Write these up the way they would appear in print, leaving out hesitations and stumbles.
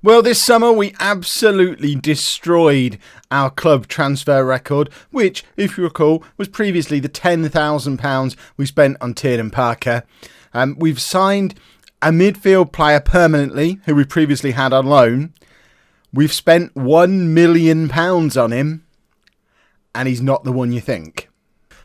Well, this summer we absolutely destroyed our club transfer record, which, if you recall, was previously the £10,000 we spent on Tiernan Parker. We've signed a midfield player permanently, who we previously had on loan. We've spent £1 million on him, and he's not the one you think.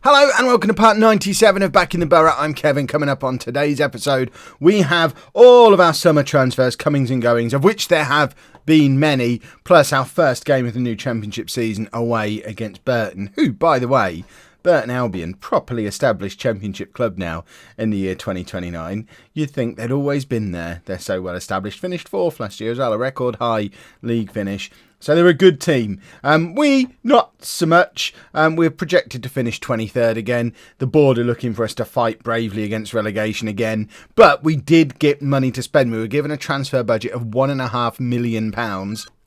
Hello and welcome to part 97 of Backing the Boro. I'm Kevin. Coming up on today's episode, we have all of our summer transfers, comings and goings, of which there have been many, plus our first game of the new championship season away against Burton, who, by the way, Burton Albion, properly established championship club now in the year 2029. You'd think they'd always been there. They're so well established. Finished fourth last year as well, a record high league finish. So they're a good team. We, not so much. We're projected to finish 23rd again. The board are looking for us to fight bravely against relegation again. But we did get money to spend. We were given a transfer budget of £1.5 million.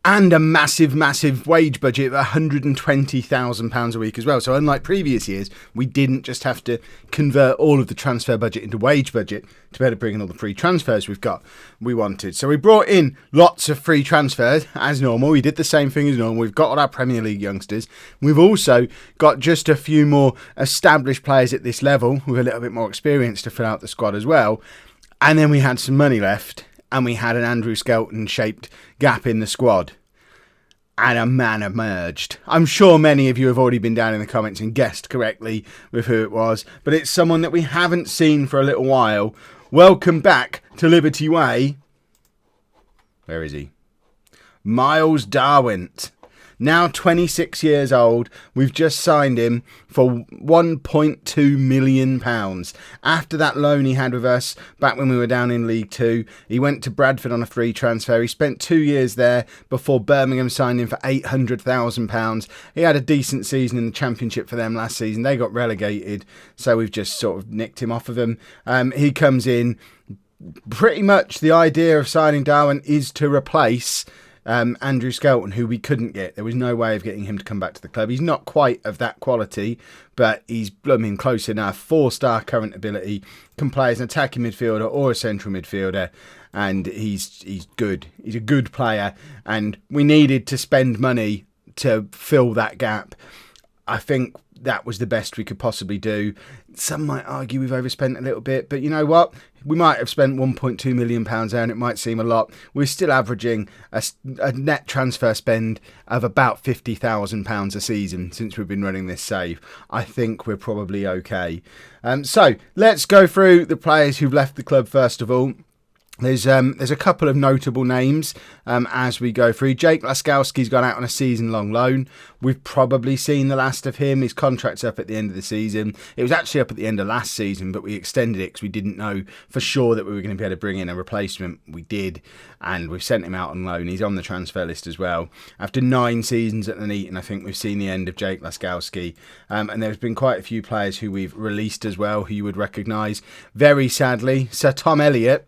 And a massive wage budget of £120,000 a week as well. So unlike previous years, we didn't just have to convert all of the transfer budget into wage budget to be able to bring in all the free transfers we wanted. So we brought in lots of free transfers as normal. We did the same thing as normal. We've got all our Premier League youngsters. We've also got just a few more established players at this level with a little bit more experience to fill out the squad as well. And then we had some money left. And we had an Andrew Skelton-shaped gap in the squad. And a man emerged. I'm sure many of you have already been down in the comments and guessed correctly with who it was. But it's someone that we haven't seen for a little while. Welcome back to Liberty Way. Where is he? Miles Darwent. Now 26 years old, we've just signed him for £1.2 million. After that loan he had with us back when we were down in League 2, he went to Bradford on a free transfer. He spent 2 years there before Birmingham signed him for £800,000. He had a decent season in the Championship for them last season. They got relegated, so we've just sort of nicked him off of them. He comes in. Pretty much the idea of signing Darwin is to replace Andrew Skelton, who we couldn't get. There was no way of getting him to come back to the club. He's not quite of that quality, but he's blooming close enough. 4-star current ability, can play as an attacking midfielder or a central midfielder, and he's good. He's a good player, and we needed to spend money to fill that gap. I think that was the best we could possibly do. Some might argue we've overspent a little bit, but you know what? We might have spent £1.2 million there, and it might seem a lot. We're still averaging a net transfer spend of about £50,000 a season since we've been running this save. I think we're probably okay. So let's go through the players who've left the club first of all. There's a couple of notable names as we go through. Jake Laskowski's gone out on a season-long loan. We've probably seen the last of him. His contract's up at the end of the season. It was actually up at the end of last season, but we extended it because we didn't know for sure that we were going to be able to bring in a replacement. We did, and we've sent him out on loan. He's on the transfer list as well. After 9 seasons at Nuneaton, I think we've seen the end of Jake Laskowski. And there's been quite a few players who we've released as well, who you would recognise. Very sadly, Sir Tom Elliott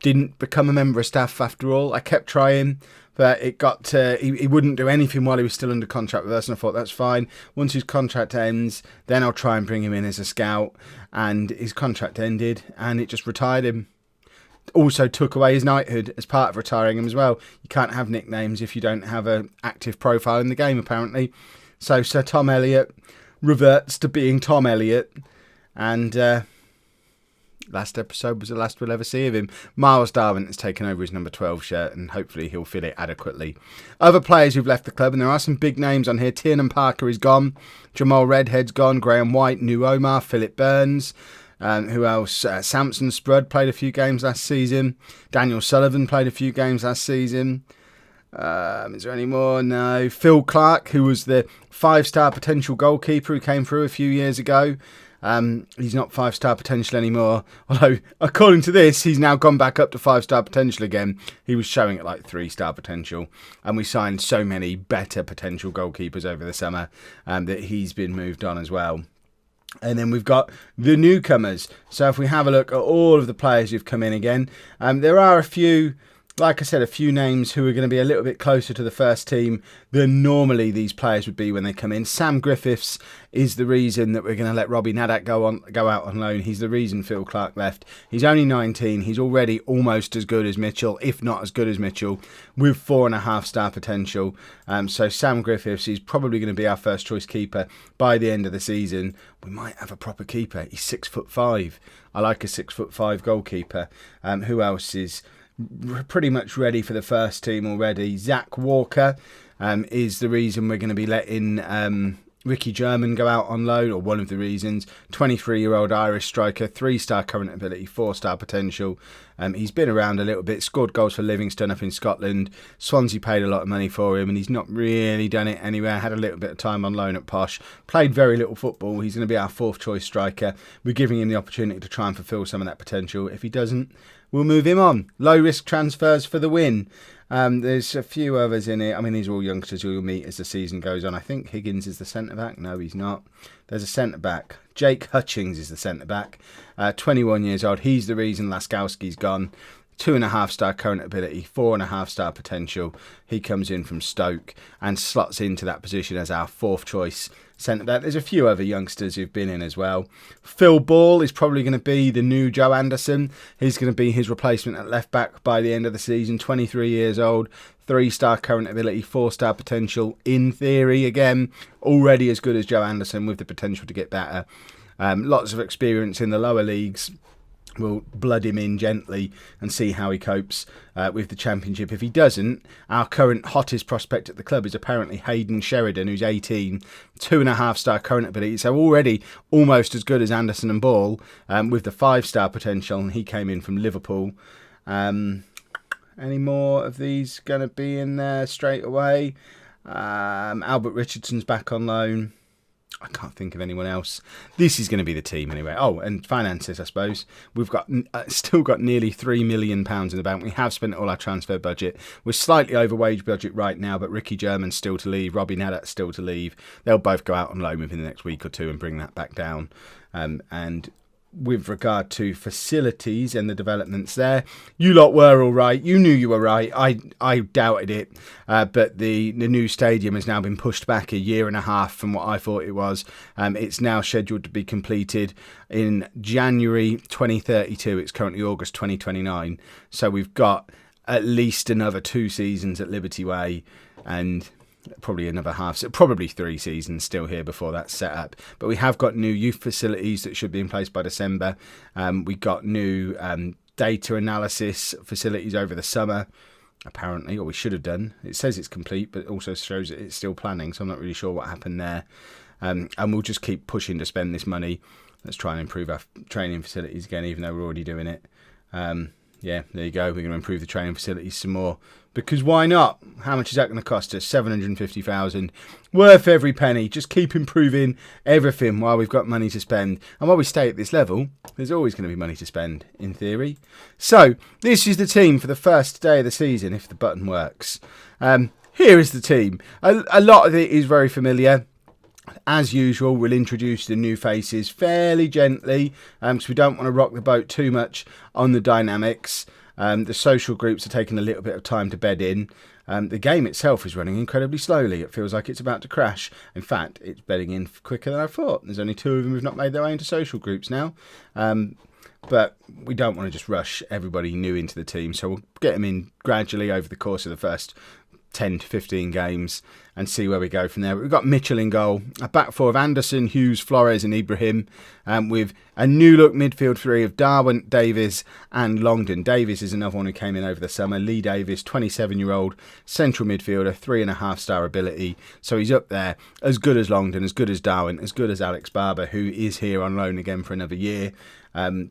didn't become a member of staff after all. I kept trying, but it got to, he wouldn't do anything while he was still under contract with us, and I thought that's fine. Once his contract ends, then I'll try and bring him in as a scout. And his contract ended, and it just retired him. Also took away his knighthood as part of retiring him as well. You can't have nicknames if you don't have an active profile in the game, apparently. So Sir Tom Elliott reverts to being Tom Elliott, and last episode was the last we'll ever see of him. Miles Darwin has taken over his number 12 shirt, and hopefully he'll fill it adequately. Other players who've left the club, and there are some big names on here. Tiernan Parker is gone. Jamal Redhead's gone. Graham White, Newcomer, Philip Burns. Who else? Samson Sprudd played a few games last season. Daniel Sullivan played a few games last season. Is there any more? No. Phil Clark, who was the 5-star potential goalkeeper who came through a few years ago. He's not 5-star potential anymore, although according to this he's now gone back up to 5-star potential again. He was showing at like 3-star potential, and we signed so many better potential goalkeepers over the summer that he's been moved on as well. And then we've got the newcomers. So if we have a look at all of the players who've come in again, there are a few like I said, a few names who are going to be a little bit closer to the first team than normally these players would be when they come in. Sam Griffiths is the reason that we're going to let Robbie Nadak go out on loan. He's the reason Phil Clark left. He's only 19. He's already almost as good as Mitchell, if not as good as Mitchell, with 4.5-star potential. So Sam Griffiths is probably going to be our first choice keeper by the end of the season. We might have a proper keeper. He's 6'5". I like a 6'5" goalkeeper. Who else is pretty much ready for the first team already? Zach Walker is the reason we're going to be letting Ricky German go out on loan, or one of the reasons. 23-year-old Irish striker, 3-star current ability, 4-star potential. He's been around a little bit, scored goals for Livingston up in Scotland. Swansea paid a lot of money for him, and he's not really done it anywhere. Had a little bit of time on loan at Posh. Played very little football. He's going to be our 4th choice striker. We're giving him the opportunity to try and fulfil some of that potential. If he doesn't, we'll move him on. Low risk transfers for the win. There's a few others in it. I mean, these are all youngsters you'll meet as the season goes on. I think Higgins is the centre-back. No, he's not. There's a centre-back. Jake Hutchings is the centre-back. 21 years old. He's the reason Laskowski's gone. 2.5-star current ability, 4.5-star potential. He comes in from Stoke and slots into that position as our 4th choice centre-back. There's a few other youngsters who've been in as well. Phil Ball is probably going to be the new Joe Anderson. He's going to be his replacement at left-back by the end of the season. 23 years old, 3-star current ability, 4-star potential. In theory, again, already as good as Joe Anderson with the potential to get better. Lots of experience in the lower leagues. We'll blood him in gently and see how he copes with the Championship. If he doesn't, our current hottest prospect at the club is apparently Hayden Sheridan, who's 18, 2.5-star current ability, so already almost as good as Anderson and Ball, with the 5-star potential, and he came in from Liverpool. Any more of these going to be in there straight away? Albert Richardson's back on loan. I can't think of anyone else. This is going to be the team anyway. Oh, and finances, I suppose. We've got still got nearly £3 million in the bank. We have spent all our transfer budget. We're slightly over wage budget right now, but Ricky German's still to leave. Robbie Nadak's still to leave. They'll both go out on loan within the next week or two and bring that back down. And with regard to facilities and the developments there, you lot were all right. You knew you were right. I doubted it, but the new stadium has now been pushed back a year and a half from what I thought it was. It's now scheduled to be completed in January 2032. It's currently August 2029, so we've got at least another 2 seasons at Liberty Way, and probably another half, so probably 3 seasons still here before that's set up. But we have got new youth facilities that should be in place by December. We got new data analysis facilities over the summer, apparently, or we should have done. It says it's complete, but it also shows that it's still planning, so I'm not really sure what happened there. And we'll just keep pushing to spend this money. Let's try and improve our training facilities again, even though we're already doing it. Yeah, there you go. We're going to improve the training facilities some more. Because why not? How much is that going to cost us? $750,000. Worth every penny. Just keep improving everything while we've got money to spend. And while we stay at this level, there's always going to be money to spend, in theory. So, this is the team for the first day of the season, if the button works. Here is the team. A lot of it is very familiar. As usual, we'll introduce the new faces fairly gently, because we don't want to rock the boat too much on the dynamics. The social groups are taking a little bit of time to bed in. The game itself is running incredibly slowly. It feels like it's about to crash. In fact, it's bedding in quicker than I thought. There's only 2 of them who've not made their way into social groups now. But we don't want to just rush everybody new into the team, so we'll get them in gradually over the course of the first 10 to 15 games and see where we go from there. We've got Mitchell in goal, a back 4 of Anderson, Hughes, Flores and Ibrahim, with a new look midfield 3 of Darwin, Davies and Longden. Davies is another one who came in over the summer. Lee Davies, 27-year-old central midfielder, 3.5-star ability, so he's up there, as good as Longden, as good as Darwin, as good as Alex Barber, who is here on loan again for another year.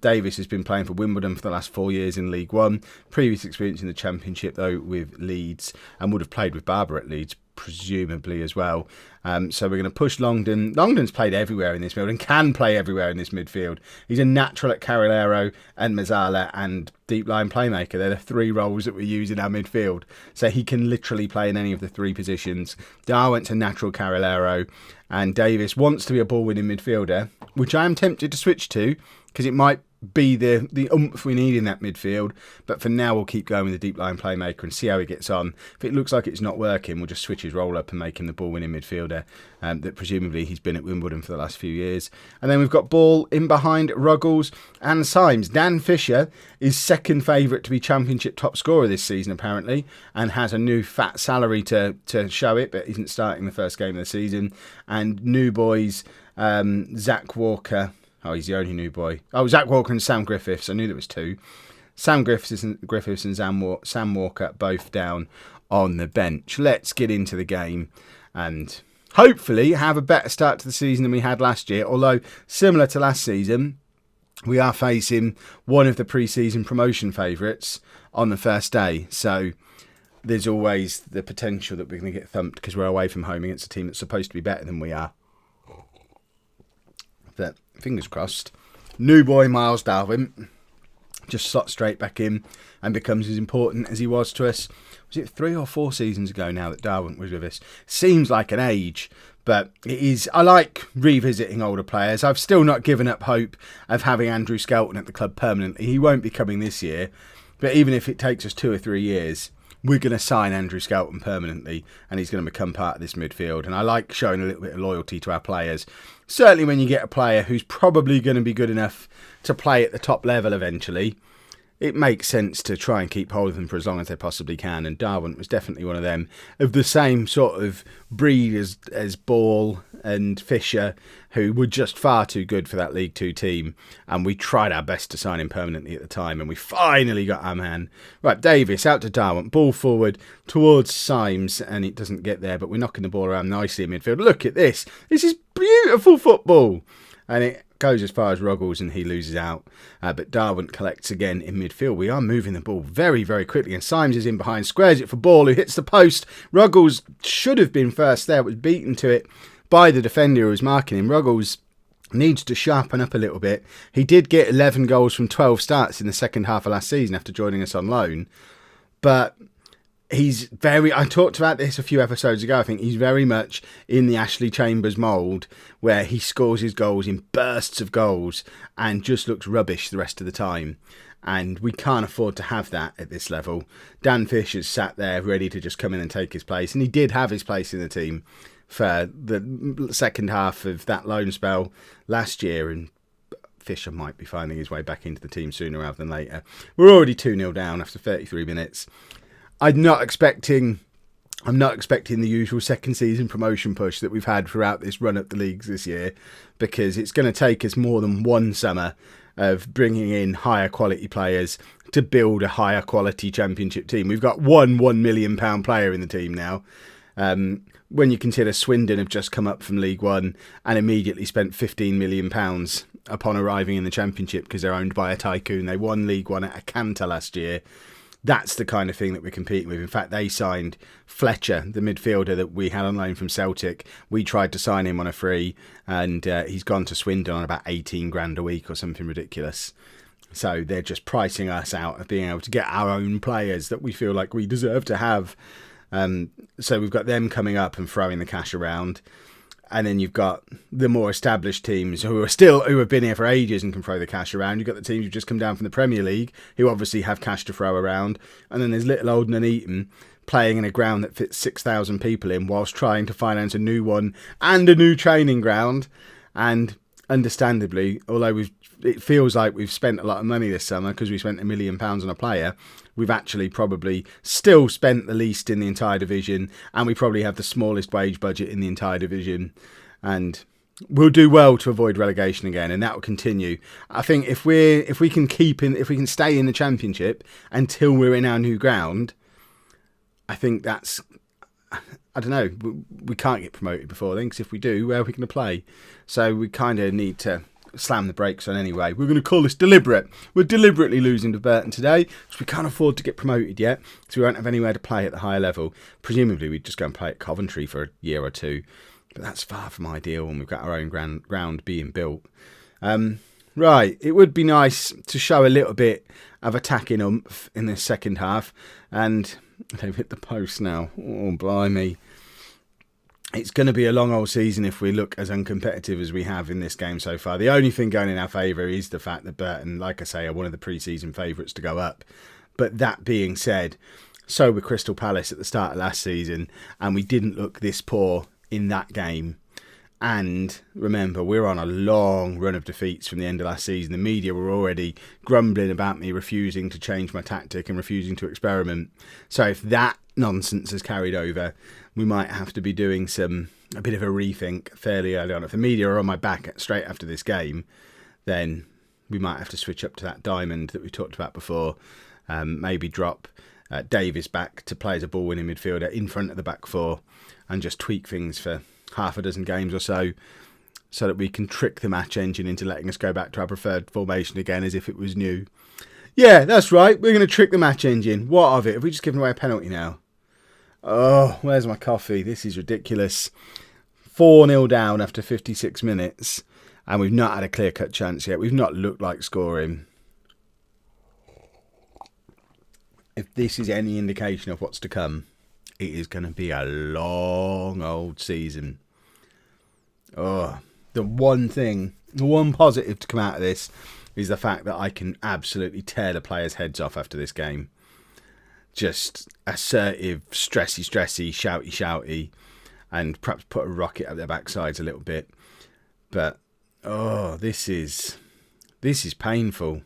Davis has been playing for Wimbledon for the last 4 years in League One. Previous experience in the Championship, though, with Leeds, and would have played with Barber at Leeds, presumably, as well. So we're going to push Longden. Longden's played everywhere in this midfield and can play everywhere in this midfield. He's a natural at Carrilero and Mazzala and deep line playmaker. They're the 3 roles that we use in our midfield. So he can literally play in any of the 3 positions. Darwin's a natural Carrilero, and Davis wants to be a ball-winning midfielder, which I am tempted to switch to, because it might be the oomph we need in that midfield. But for now, we'll keep going with the deep line playmaker and see how he gets on. If it looks like it's not working, we'll just switch his role up and make him the ball-winning midfielder that presumably he's been at Wimbledon for the last few years. And then we've got Ball in behind Ruggles and Symes. Dan Fisher is second favourite to be Championship top scorer this season, apparently, and has a new fat salary to show it, but isn't starting the first game of the season. And new boys, Zach Walker... Oh, he's the only new boy. Oh, Zach Walker and Sam Griffiths. I knew there was two. Sam Griffiths and Sam Walker both down on the bench. Let's get into the game and hopefully have a better start to the season than we had last year. Although, similar to last season, we are facing one of the pre-season promotion favourites on the first day. So there's always the potential that we're going to get thumped because we're away from home against a team that's supposed to be better than we are. But fingers crossed. New boy Miles Darwin just slots straight back in and becomes as important as he was to us. Was it 3 or 4 seasons ago now that Darwin was with us? Seems like an age, but it is. I like revisiting older players. I've still not given up hope of having Andrew Skelton at the club permanently. He won't be coming this year, but even if it takes us 2 or 3 years, we're going to sign Andrew Skelton permanently and he's going to become part of this midfield. And I like showing a little bit of loyalty to our players. Certainly when you get a player who's probably going to be good enough to play at the top level eventually, it makes sense to try and keep hold of them for as long as they possibly can. And Darwin was definitely one of them, of the same sort of breed as Ball and Fisher, who were just far too good for that League Two team. And we tried our best to sign him permanently at the time, and we finally got our man. Right, Davis out to Darwin, ball forward towards Symes, and it doesn't get there, but we're knocking the ball around nicely in midfield. Look at this. This is beautiful football. And it goes as far as Ruggles and he loses out. But Darwin collects again in midfield. We are moving the ball very, very quickly. And Symes is in behind, squares it for Ball, who hits the post. Ruggles should have been first there, was beaten to it by the defender who was marking him. Ruggles needs to sharpen up a little bit. He did get 11 goals from 12 starts in the second half of last season after joining us on loan. But I talked about this a few episodes ago. I think he's very much in the Ashley Chambers mould where he scores his goals in bursts of goals and just looks rubbish the rest of the time. And we can't afford to have that at this level. Dan Fisher's sat there ready to just come in and take his place. And he did have his place in the team for the second half of that loan spell last year. And Fisher might be finding his way back into the team sooner rather than later. We're already 2-0 down after 33 minutes. I'm not expecting the usual second season promotion push that we've had throughout this run up the leagues this year, because it's going to take us more than one summer of bringing in higher quality players to build a higher quality championship team. We've got one £1 million player in the team now. When you consider Swindon have just come up from League One and immediately spent £15 million upon arriving in the championship because they're owned by a tycoon. They won League One at a canter last year. That's the kind of thing that we're competing with. In fact, they signed Fletcher, the midfielder that we had on loan from Celtic. We tried to sign him on a free, and he's gone to Swindon on about 18 grand a week or something ridiculous. So they're just pricing us out of being able to get our own players that we feel like we deserve to have. So we've got them coming up and throwing the cash around. And then you've got the more established teams who have been here for ages and can throw the cash around. You've got the teams who've just come down from the Premier League who obviously have cash to throw around. And then there's little old Nuneaton playing in a ground that fits 6,000 people in whilst trying to finance a new one and a new training ground. And understandably, although it feels like we've spent a lot of money this summer because we spent £1 million on a player, we've actually probably still spent the least in the entire division, and we probably have the smallest wage budget in the entire division. And we'll do well to avoid relegation again, and that will continue. I think if we can stay in the Championship until we're in our new ground, I think that's, I don't know, we can't get promoted before then, because if we do, where are we going to play? So we kind of need to slam the brakes on anyway. We're going to call this deliberate. We're deliberately losing to Burton today, because we can't afford to get promoted yet, so we won't have anywhere to play at the higher level. Presumably we'd just go and play at Coventry for a year or two, but that's far from ideal when we've got our own ground being built. Right, it would be nice to show a little bit of attacking oomph in this second half, and they've hit the post now. Oh, blimey. it's going to be a long old season if we look as uncompetitive as we have in this game so far. The only thing going in our favour is the fact that Burton, like I say, are one of the pre-season favourites to go up. But that being said, so were Crystal Palace at the start of last season, and we didn't look this poor in that game. And remember, we're on a long run of defeats from the end of last season. The media were already grumbling about me refusing to change my tactic and refusing to experiment. So if that nonsense has carried over, we might have to be doing a bit of a rethink fairly early on. If the media are on my back straight after this game, then we might have to switch up to that diamond that we talked about before. Maybe drop Davies back to play as a ball-winning midfielder in front of the back four and just tweak things for half a dozen games or so that we can trick the match engine into letting us go back to our preferred formation again as if it was new. Yeah, that's right. We're going to trick the match engine. What of it? Have we just given away a penalty now? Oh, where's my coffee? This is ridiculous. 4-0 down after 56 minutes, and we've not had a clear-cut chance yet. We've not looked like scoring. If this is any indication of what's to come, it is going to be a long old season. Oh, the one positive to come out of this is the fact that I can absolutely tear the players' heads off after this game. Just assertive, stressy, shouty, and perhaps put a rocket up their backsides a little bit. But, this is painful.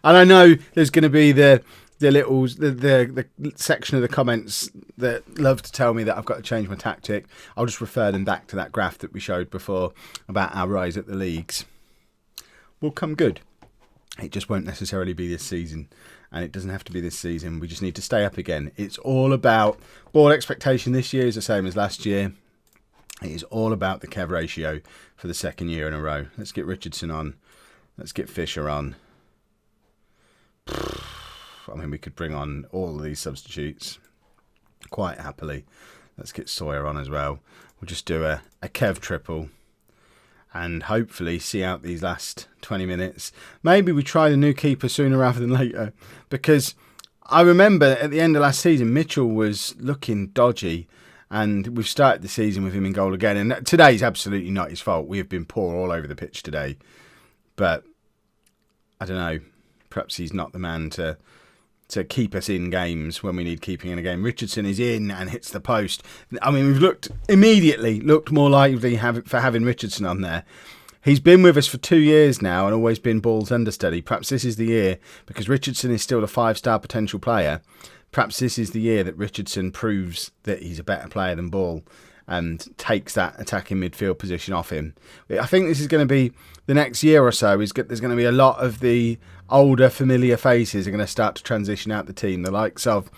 And I know there's going to be the section of the comments that love to tell me that I've got to change my tactic. I'll just refer them back to that graph that we showed before about our rise at the leagues. Will come good. It just won't necessarily be this season, and it doesn't have to be this season. We just need to stay up again. It's all about ball expectation. This year is the same as last year. It is all about the Kev ratio for the second year in a row. Let's get Richardson on. Let's get Fisher on. I mean, we could bring on all of these substitutes quite happily. Let's get Sawyer on as well. We'll just do a Kev triple and hopefully see out these last 20 minutes. Maybe we try the new keeper sooner rather than later, because I remember at the end of last season, Mitchell was looking dodgy, and we've started the season with him in goal again. And today's absolutely not his fault. We have been poor all over the pitch today. But I don't know. Perhaps he's not the man to keep us in games when we need keeping in a game. Richardson is in and hits the post. I mean, we've immediately looked more likely for having Richardson on there. He's been with us for 2 years now and always been Ball's understudy. Perhaps this is the year, because Richardson is still a 5-star potential player. Perhaps this is the year that Richardson proves that he's a better player than Ball and takes that attacking midfield position off him. I think this is going to be the next year or so. There's going to be a lot of the older familiar faces are going to start to transition out the team. The likes of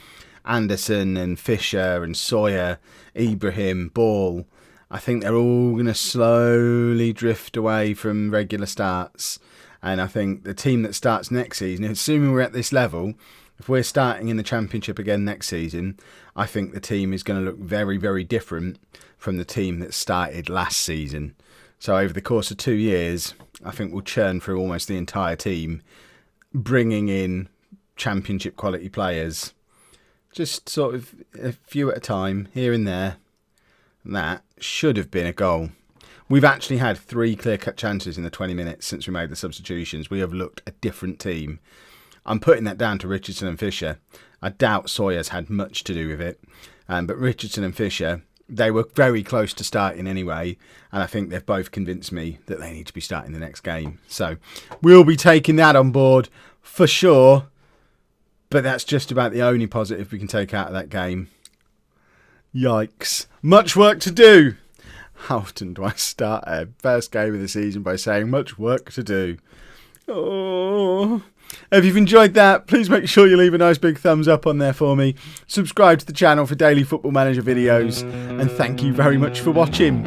Anderson and Fisher and Sawyer, Ibrahim, Ball. I think they're all going to slowly drift away from regular starts. And I think the team that starts next season, assuming we're at this level, if we're starting in the Championship again next season, I think the team is going to look very, very different from the team that started last season. So over the course of 2 years, I think we'll churn through almost the entire team, bringing in Championship quality players, just sort of a few at a time, here and there. And that should have been a goal. We've actually had 3 clear-cut chances in the 20 minutes since we made the substitutions. We have looked a different team. I'm putting that down to Richardson and Fisher. I doubt Sawyer's had much to do with it. But Richardson and Fisher, they were very close to starting anyway. And I think they've both convinced me that they need to be starting the next game. So we'll be taking that on board for sure. But that's just about the only positive we can take out of that game. Yikes. Much work to do. How often do I start a first game of the season by saying much work to do? Oh. If you've enjoyed that, please make sure you leave a nice big thumbs up on there for me. Subscribe to the channel for daily Football Manager videos. And thank you very much for watching.